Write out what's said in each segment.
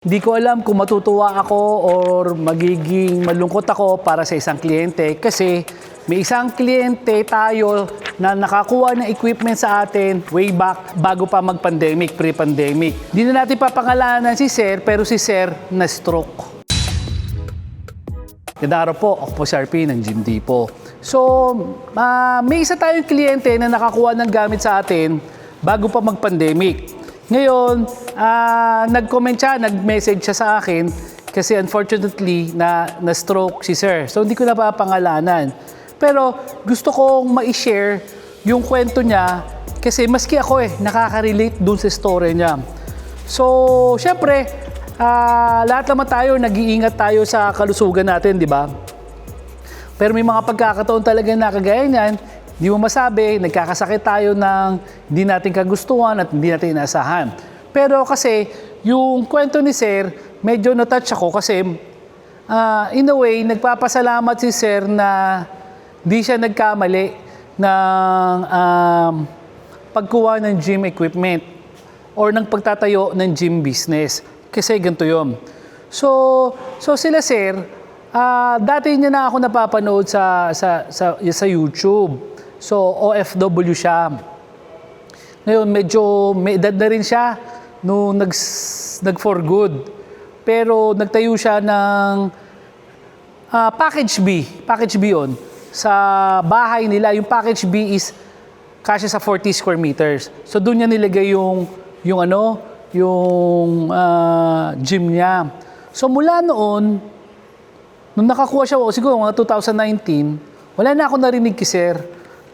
Hindi ko alam kung matutuwa ako or magiging malungkot ako para sa isang kliyente kasi may isang kliyente tayo na nakakuha ng equipment sa atin way back bago pa mag-pandemic, pre-pandemic. Hindi na natin papangalanan si Sir pero si Sir na-stroke. Ganda araw po, ako po si RP ng Gym Depot. So, may isa tayong kliyente na nakakuha ng gamit sa atin bago pa mag-pandemic. Ngayon, nag-comment siya, nag-message siya sa akin kasi unfortunately na-stroke si Sir. So hindi ko na papangalanan. Pero gusto kong ma-share yung kwento niya kasi maski ako nakaka-relate dun sa story niya. So, syempre, lahat naman tayo, nag-iingat tayo sa kalusugan natin, di ba? Pero may mga pagkakataon talaga na kagaya niyan, di mo masabi, nagkakasakit tayo ng hindi natin kagustuhan at hindi natin inaasahan. Pero kasi, yung kwento ni Sir, medyo na-touch ako kasi in a way, nagpapasalamat si Sir na di siya nagkamali ng pagkuha ng gym equipment or ng pagtatayo ng gym business. Kasi ganito yun. So sila Sir, dati niya na ako napapanood sa YouTube. So, OFW siya. Ngayon, medyo may edad na rin siya nung nag-for good. Pero nagtayo siya ng package B. Package B yun. Sa bahay nila, yung package B is kasya sa 40 square meters. So, doon niya nilagay yung gym niya. So, mula noon, nung nakakuha siya, siguro mga 2019, wala na ako narinig kay Sir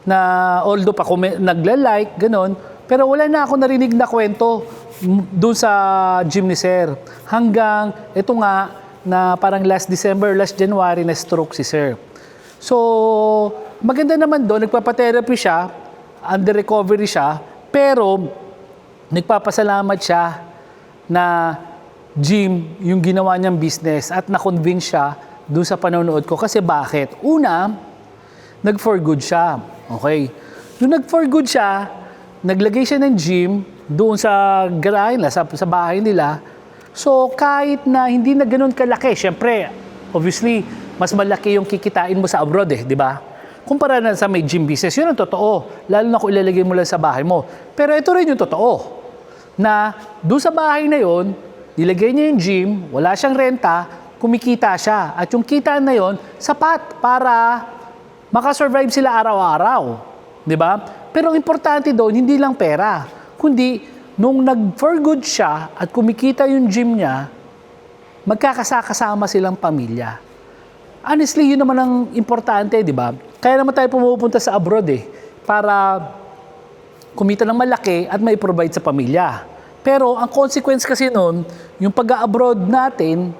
na although pa nagla-like, ganon, pero wala na ako narinig na kwento doon sa gym ni Sir. Hanggang ito nga na parang last December, last January na stroke si Sir. So, maganda naman doon, nagpapa-therapy siya, under recovery siya, pero nagpapasalamat siya na gym yung ginawa niyang business at na-convince siya doon sa panonood ko. Kasi bakit? Una, nag-for good siya. Okay. Nung nag-for good siya, naglagay siya ng gym doon sa garahe nila, sa bahay nila. So, kahit na hindi na ganun kalaki, syempre, obviously, mas malaki yung kikitain mo sa abroad di ba? Kumpara na sa may gym business, yun ang totoo. Lalo na kung ilalagay mo lang sa bahay mo. Pero ito rin yung totoo, na doon sa bahay na yun, nilagay niya yung gym, wala siyang renta, kumikita siya. At yung kita na yun, sapat para makasurvive sila araw-araw. Di ba? Pero ang importante doon, hindi lang pera. Kundi, nung nag-for good siya at kumikita yung gym niya, magkakasama silang pamilya. Honestly, yun naman ang importante, di ba? Kaya naman tayo pumupunta sa abroad para kumita ng malaki at may provide sa pamilya. Pero ang consequence kasi noon, yung pag-abroad natin,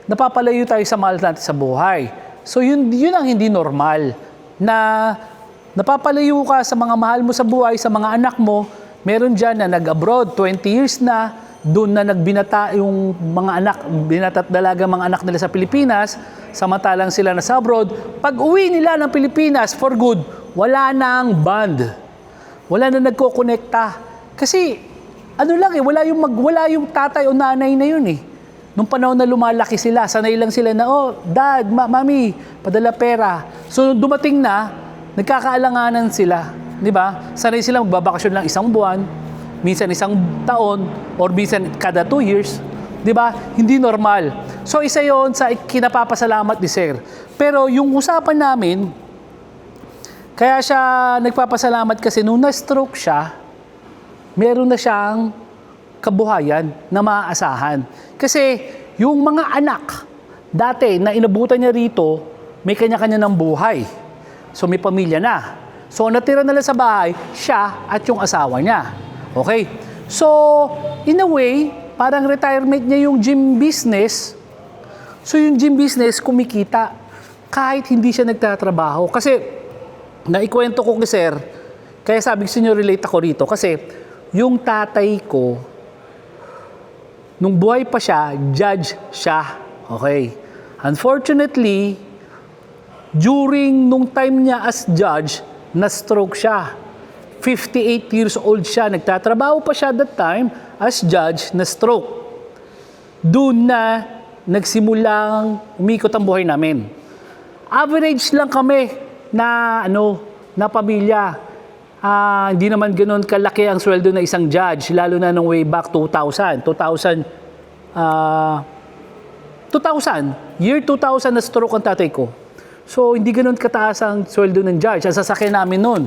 napapalayo tayo sa mahal natin sa buhay. So yun ang hindi normal, na napapalayo ka sa mga mahal mo sa buhay, sa mga anak mo. Meron dyan na nag-abroad, 20 years na, doon na nagbinata yung mga anak, binata't dalaga mga anak nila sa Pilipinas, samantalang sila na sa abroad. Pag uwi nila ng Pilipinas for good, wala nang bond. Wala na nagko-connecta. Kasi, wala yung tatay o nanay na yun Nung panahon na lumalaki sila, sanay lang sila na, dad, mami, padala pera. So, dumating na, nagkakaalanganan sila. Di ba? Sanay sila magbabakasyon lang isang buwan, minsan isang taon, or minsan kada 2 years. Di ba? Hindi normal. So, isa yon sa kinapapasalamat ni Sir. Pero yung usapan namin, kaya siya nagpapasalamat kasi nung na-stroke siya, meron na siyang kabuhayan na maaasahan. Kasi yung mga anak, dati na inabutan niya rito, may kanya-kanya ng buhay. So may pamilya na. So natira na lang sa bahay, siya at yung asawa niya. Okay? So, in a way, parang retirement niya yung gym business. So yung gym business, kumikita. Kahit hindi siya nagtatrabaho. Kasi, naikwento ko kay Sir, kaya sabi ko sa inyo, relate ako rito. Kasi, yung tatay ko, nung buhay pa siya, judge siya. Okay. Unfortunately, during nung time niya as judge, na-stroke siya. 58 years old siya. Nagtatrabaho pa siya that time as judge, na-stroke. doon na nagsimulang umikot ang buhay namin. Average lang kami na pamilya. Hindi naman ganoon kalaki ang sweldo na isang judge, lalo na nung way back 2000. Year 2000 na stroke ang tatay ko. So, hindi ganoon kataas ang sweldo ng judge. Ang sasakyan namin noon,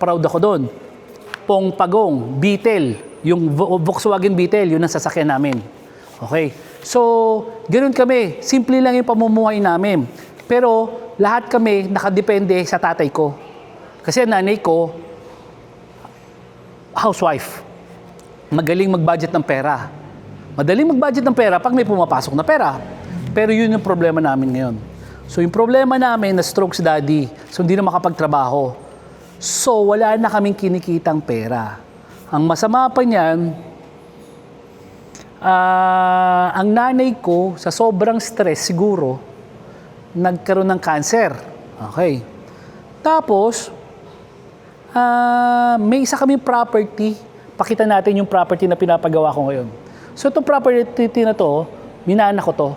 proud ako doon. Pong Pagong, Beetle, yung Volkswagen Beetle, yun ang sasakyan namin. Okay. So, ganoon kami. Simple lang yung pamumuhay namin. Pero, lahat kami nakadepende sa tatay ko. Kasi nanay ko, housewife. Magaling mag-budget ng pera. Madaling mag-budget ng pera pag may pumapasok na pera. Pero yun yung problema namin ngayon. So yung problema namin, na-stroke si daddy. So hindi na makapagtrabaho. So wala na kaming kinikitang pera. Ang masama pa niyan, ang nanay ko, sa sobrang stress siguro, nagkaroon ng cancer. Okay. Tapos, may isa kaming property. Pakita natin yung property na pinapagawa ko ngayon. So itong property na to, minana ko to.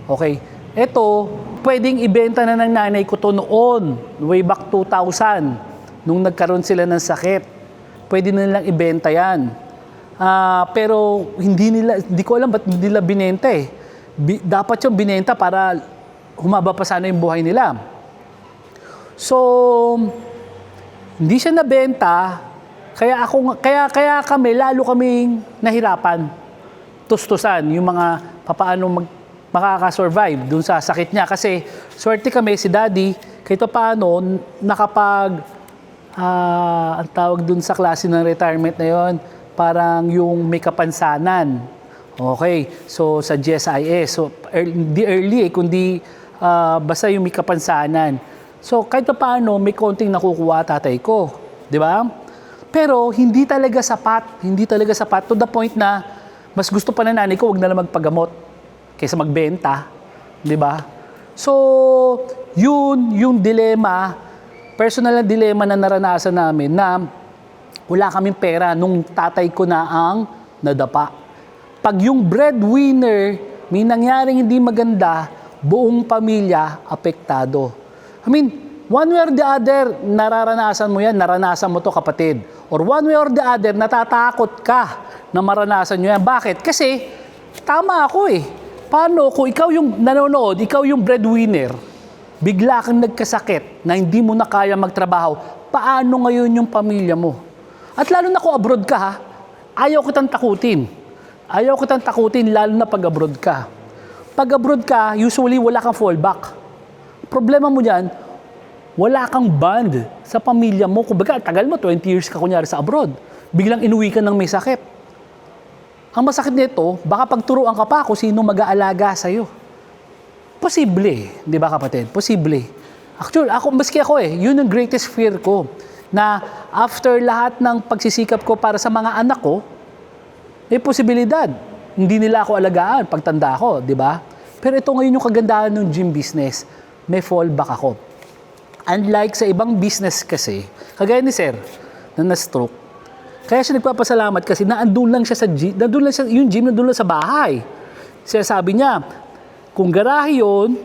Okay. Ito, pwedeng ibenta na ng nanay ko to noon, way back 2000, nung nagkaroon sila ng sakit. Pwede na nilang ibenta yan. Pero hindi ko alam ba't hindi nila binenta eh. Dapat yung binenta para humaba pa sana yung buhay nila. So, hindi siya nabenta, kaya kami, lalo kaming nahirapan. Tustusan, yung mga papaano makakasurvive dun sa sakit niya. Kasi, swerte kami, si daddy, kahit paano, ang tawag dun sa klase ng retirement na yon, parang yung may kapansanan. Okay, so sa GSIS, so hindi early kundi basta yung may kapansanan. So kahit paano, may konting nakukuha tatay ko. Di ba? Pero hindi talaga sapat to the point na mas gusto pa na nanay ko wag na lang magpagamot kaysa magbenta. Di ba? So, yun yung dilema, personal na dilema na naranasan namin na wala kaming pera nung tatay ko na ang nadapa. Pag yung breadwinner, may nangyaring hindi maganda, buong pamilya apektado. I mean, one way or the other, nararanasan mo yan, naranasan mo to kapatid. Or one way or the other, natatakot ka na maranasan nyo yan. Bakit? Kasi, tama ako eh. Paano kung ikaw yung nanonood, ikaw yung breadwinner, bigla kang nagkasakit na hindi mo na kaya magtrabaho, paano ngayon yung pamilya mo? At lalo na kung abroad ka ha, ayaw kitang takutin. Ayaw kitang takutin, lalo na pag abroad ka. Pag abroad ka, usually wala kang fallback. Problema mo dyan, wala kang bond sa pamilya mo. Kumbaga, tagal mo, 20 years ka kunyari sa abroad. Biglang inuwi ka ng may sakit. Ang masakit nito, baka pagturuan ka pa kung sino mag-aalaga sa'yo. Posible, di ba kapatid? Posible. Actually, maski ako yun ang greatest fear ko. Na after lahat ng pagsisikap ko para sa mga anak ko, may posibilidad. Hindi nila ako alagaan pagtanda ko, di ba? Pero ito ngayon yung kagandahan ng gym business. May fallback ako. Unlike sa ibang business kasi, kagaya ni Sir, na na-stroke, kaya siya nagpapasalamat kasi naandun lang siya sa gym, yung gym nandun lang sa bahay. Siya sabi niya, kung garahe yun,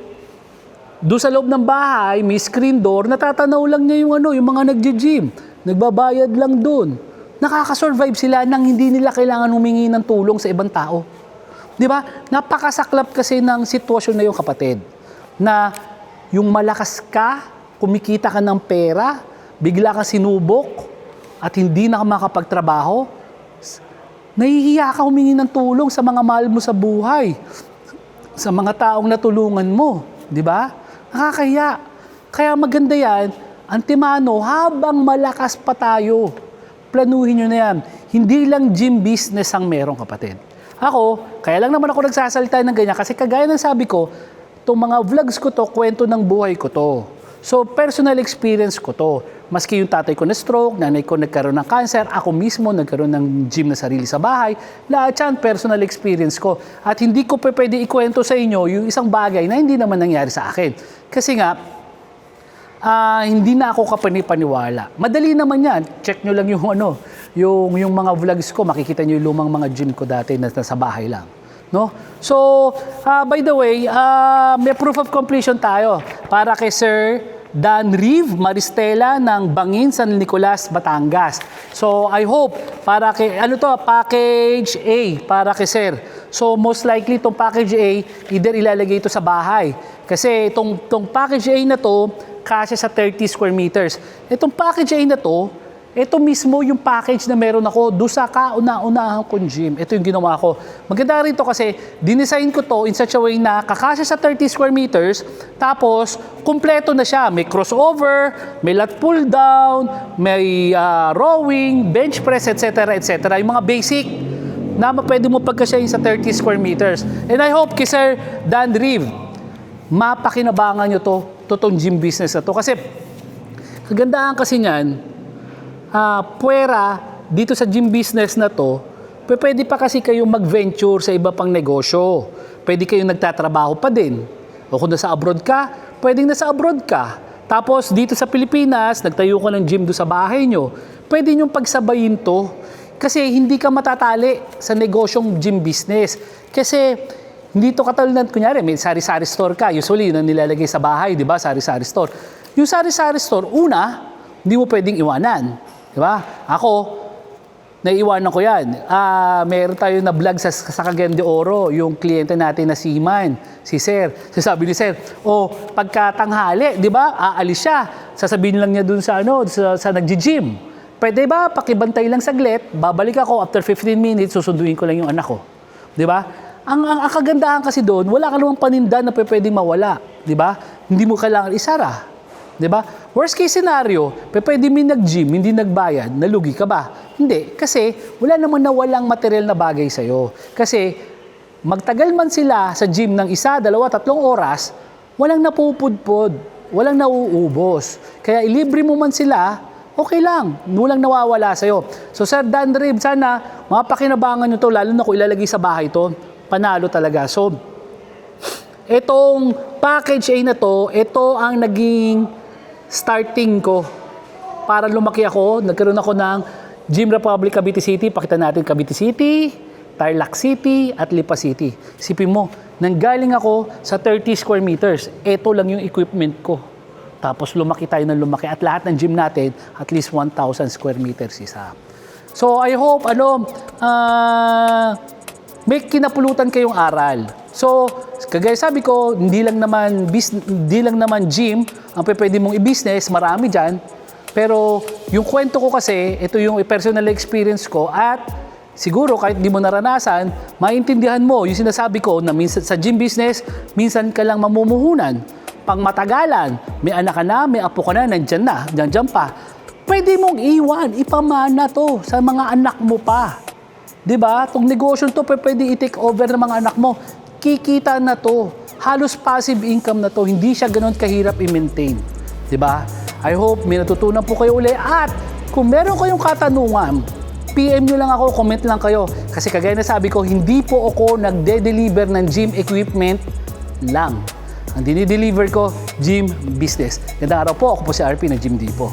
doon sa loob ng bahay, may screen door, natatanaw lang niya yung mga nagji-gym. Nagbabayad lang doon. Nakakasurvive sila nang hindi nila kailangan humingi ng tulong sa ibang tao. Di ba? Napakasaklap kasi ng sitwasyon na yung kapatid. Na yung malakas ka, kumikita ka ng pera, bigla ka sinubok, at hindi na makapagtrabaho, nahihiya ka humingi ng tulong sa mga mahal mo sa buhay, sa mga taong natulungan mo, di ba? Nakakahiya. Kaya maganda yan, antemano, habang malakas pa tayo, planuhin nyo na yan. Hindi lang gym business ang meron, kapatid. Ako, kaya lang naman ako nagsasalita ng ganyan, kasi kagaya ng sabi ko, itong mga vlogs ko to, kwento ng buhay ko to. So, personal experience ko to. Maski yung tatay ko na stroke, nanay ko nagkaroon ng cancer, ako mismo nagkaroon ng gym na sarili sa bahay, lahat yan personal experience ko. At hindi ko pwede ikwento sa inyo yung isang bagay na hindi naman nangyari sa akin. Kasi nga, hindi na ako kapanipaniwala. Madali naman yan. Check nyo lang yung mga vlogs ko, makikita nyo yung lumang mga gym ko dati na sa bahay lang. No? So, by the way, may proof of completion tayo para kay Sir Dan Riv Maristela ng Bangin, San Nicolas, Batangas. So, I hope para kay, package A para kay Sir. So, most likely itong package A, either ilalagay ito sa bahay. Kasi itong package A na to, kasya sa 30 square meters. Itong package A na to, ito mismo yung package na meron ako doon sa kauna-unahan kong gym. Ito yung ginawa ko. Maganda rin to kasi dinesign ko to in such a way na kakasya sa 30 square meters, tapos kumpleto na siya. May crossover, may lat pull down, may rowing, bench press, etc. etc. Yung mga basic na pwede mo pagkasyahin sa 30 square meters. And I hope kay Sir Dan Riv, mapakinabangan nyo tong gym business na to. Kasi kagandahan kasi niyan, puwera dito sa gym business na to, pwede pa kasi kayong mag-venture sa iba pang negosyo. Pwede kayong nagtatrabaho pa din. O kung nasa abroad ka, pwedeng nasa abroad ka. Tapos dito sa Pilipinas, nagtayo ka ng gym doon sa bahay nyo. Pwede nyo pagsabayin to. Kasi hindi ka matatali sa negosyong gym business. Kasi hindi to katulad, kunyari, may sari-sari store ka. Usually, yun ang nilalagay sa bahay, di ba? Sari-sari store. Yung sari-sari store, una, hindi mo pwedeng iwanan. Di ba? Ako, naiiwanan ko yan. Meron tayo na vlog sa Cagayan de Oro, yung kliyente natin na seaman, si Sir. Sabi ni Sir, pagkatanghali, di ba? Aalis siya. Sasabihin lang niya dun sa nag-gym. Pwede ba? Pakibantay lang saglit, babalik ako after 15 minutes, susunduin ko lang yung anak ko. Di ba? Ang kagandahan kasi doon, wala ka namang paninda na pwedeng mawala. Di ba? Hindi mo kailangan isara. Diba? Worst case scenario, pwede may nag-gym, hindi nagbayad, nalugi ka ba? Hindi. Kasi wala naman na walang material na bagay sa'yo. Kasi magtagal man sila sa gym ng 1, 2, 3 oras, walang napupudpod, walang nauubos. Kaya ilibre mo man sila, okay lang. Walang nawawala sa'yo. So Sir Dan Riv, sana mapakinabangan nyo to, lalo na kung ilalagay sa bahay to, panalo talaga. So, itong package A na to, ito ang naging starting ko para lumaki ako. Nagkaroon ako ng Gym Republic Cavite City. Pakita natin Cavite City, Tarlac City, at Lipa City. Isipin mo, nanggaling ako sa 30 square meters. Ito lang yung equipment ko. Tapos lumaki tayo ng lumaki. At lahat ng gym natin, at least 1,000 square meters isa. So I hope, may kinapulutan kayong aral. So, kagaya sabi ko, hindi lang naman gym ang pwede mong i-business, marami dyan. Pero yung kwento ko kasi, ito yung personal experience ko at siguro kahit di mo naranasan, maintindihan mo yung sinasabi ko na minsan sa gym business, minsan ka lang mamumuhunan. Pang matagalan, may anak ka na, may apo ka na, nandyan pa. Pwede mong iwan, ipamana to sa mga anak mo pa. Diba? Itong negosyo to, pwede i-take over ng mga anak mo. Kikita na to. Halos passive income na to. Hindi siya ganoon kahirap i-maintain. Diba? I hope may natutunan po kayo uli. At kung meron kayong katanungan, PM nyo lang ako, comment lang kayo. Kasi kagaya na sabi ko, hindi po ako nagde-deliver ng gym equipment lang. Ang dinideliver ko, gym business. Gandang araw po, ako po si RP na Gym Dipo.